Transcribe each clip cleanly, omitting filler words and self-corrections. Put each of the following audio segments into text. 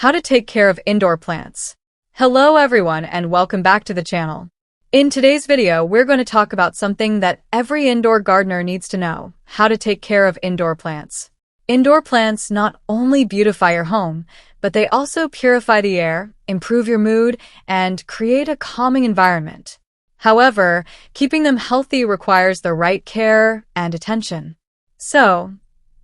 How to take care of indoor plants. Hello everyone and welcome back to the channel. In today's video, we're going to talk about something that every indoor gardener needs to know: how to take care of indoor plants. Indoor plants not only beautify your home, but they also purify the air, improve your mood, and create a calming environment. However, keeping them healthy requires the right care and attention. So,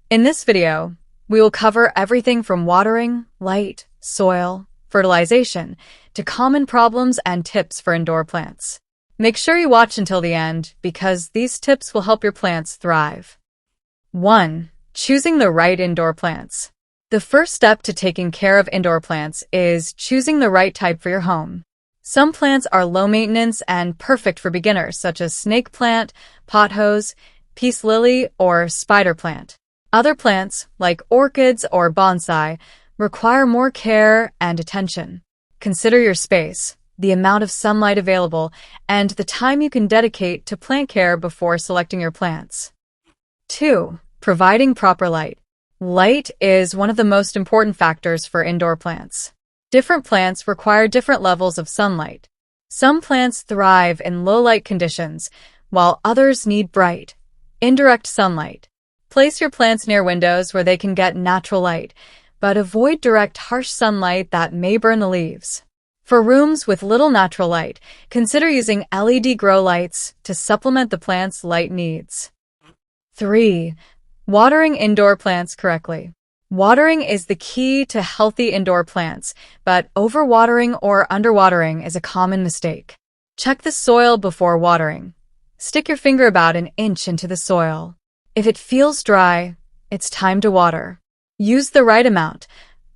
in this video, we will cover everything from watering, light, soil, fertilization, to common problems and tips for indoor plants. Make sure you watch until the end because these tips will help your plants thrive. 1. Choosing the right indoor plants. The first step to taking care of indoor plants is choosing the right type for your home. Some plants are low maintenance and perfect for beginners, such as snake plant, pothose, peace lily, or spider plant. Other plants, like orchids or bonsai, require more care and attention. Consider your space, the amount of sunlight available, and the time you can dedicate to plant care before selecting your plants. 2. Providing proper light. Light is one of the most important factors for indoor plants. Different plants require different levels of sunlight. Some plants thrive in low light conditions, while others need bright, indirect sunlight. Place your plants near windows where they can get natural light, but avoid direct harsh sunlight that may burn the leaves. For rooms with little natural light, consider using LED grow lights to supplement the plant's light needs. 3. Watering indoor plants correctly. Watering is the key to healthy indoor plants, but overwatering or underwatering is a common mistake. Check the soil before watering. Stick your finger about an inch into the soil. If it feels dry, it's time to water. Use the right amount.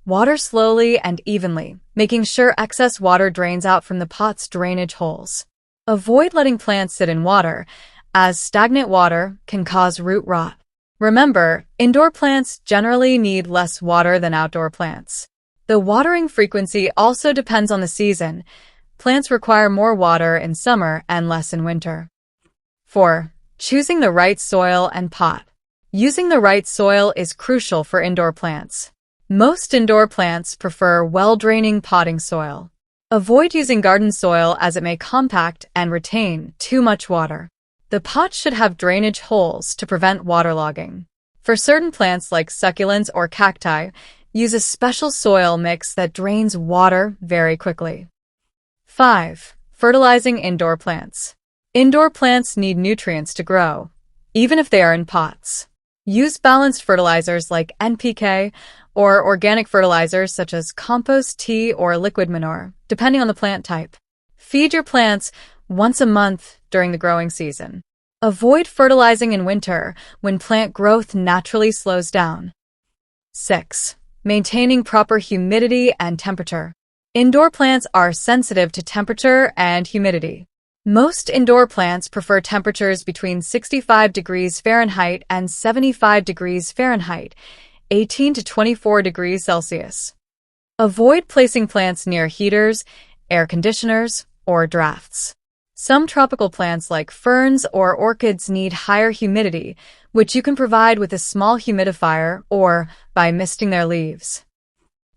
Water slowly and evenly, making sure excess water drains out from the pot's drainage holes. Avoid letting plants sit in water, as stagnant water can cause root rot. Remember, indoor plants generally need less water than outdoor plants. The watering frequency also depends on the season. Plants require more water in summer and less in winter. 4. Choosing the right soil and pot. Using the right soil is crucial for indoor plants. Most indoor plants prefer well-draining potting soil. Avoid using garden soil as it may compact and retain too much water. The pot should have drainage holes to prevent waterlogging. For certain plants like succulents or cacti, use a special soil mix that drains water very quickly. 5. Fertilizing indoor plants. Indoor plants need nutrients to grow, even if they are in pots. Use balanced fertilizers like NPK or organic fertilizers such as compost tea or liquid manure, depending on the plant type. Feed your plants once a month during the growing season. Avoid fertilizing in winter when plant growth naturally slows down. 6. Maintaining proper humidity and temperature. Indoor plants are sensitive to temperature and humidity. Most indoor plants prefer temperatures between 65 degrees Fahrenheit and 75 degrees Fahrenheit, 18 to 24 degrees Celsius. Avoid placing plants near heaters, air conditioners, or drafts. Some tropical plants like ferns or orchids need higher humidity, which you can provide with a small humidifier or by misting their leaves.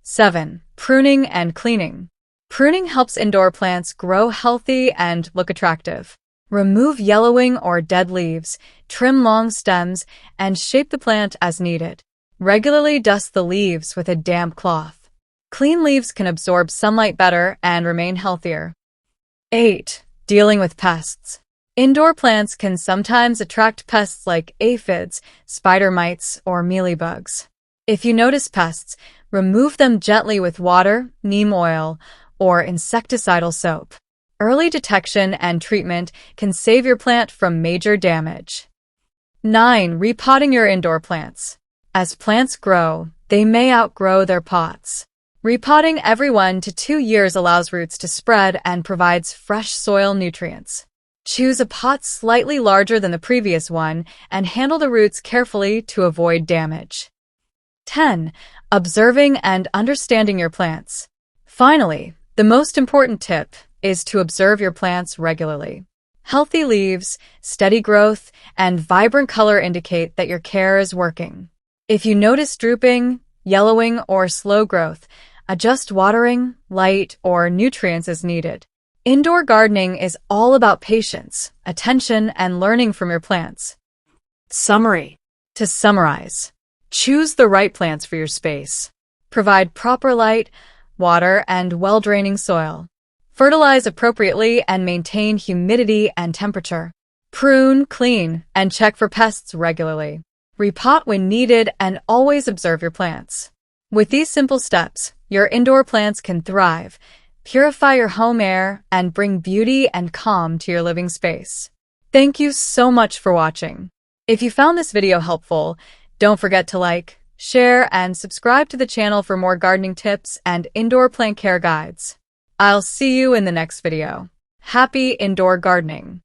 7. Pruning and cleaning. Pruning helps indoor plants grow healthy and look attractive. Remove yellowing or dead leaves, trim long stems, and shape the plant as needed. Regularly dust the leaves with a damp cloth. Clean leaves can absorb sunlight better and remain healthier. 8. Dealing with pests. Indoor plants can sometimes attract pests like aphids, spider mites, or mealybugs. If you notice pests, remove them gently with water, neem oil, or insecticidal soap. Early detection and treatment can save your plant from major damage. 9. Repotting your indoor plants. As plants grow, they may outgrow their pots. Repotting every 1 to 2 years allows roots to spread and provides fresh soil nutrients. Choose a pot slightly larger than the previous one and handle the roots carefully to avoid damage. 10. Observing and understanding your plants. Finally, the most important tip is to observe your plants regularly. Healthy leaves, steady growth, and vibrant color indicate that your care is working. If you notice drooping, yellowing, or slow growth, Adjust watering, light, or nutrients as needed. Indoor gardening is all about patience, attention, and learning from your plants. Summary. To summarize, choose the right plants for your space. Provide proper light, water, and well-draining soil. Fertilize appropriately and maintain humidity and temperature. Prune, clean, and check for pests regularly. Repot when needed and always observe your plants. With these simple steps, your indoor plants can thrive, purify your home air, and bring beauty and calm to your living space. Thank you so much for watching. If you found this video helpful, don't forget to like, share, and subscribe to the channel for more gardening tips and indoor plant care guides. I'll see you in the next video. Happy indoor gardening!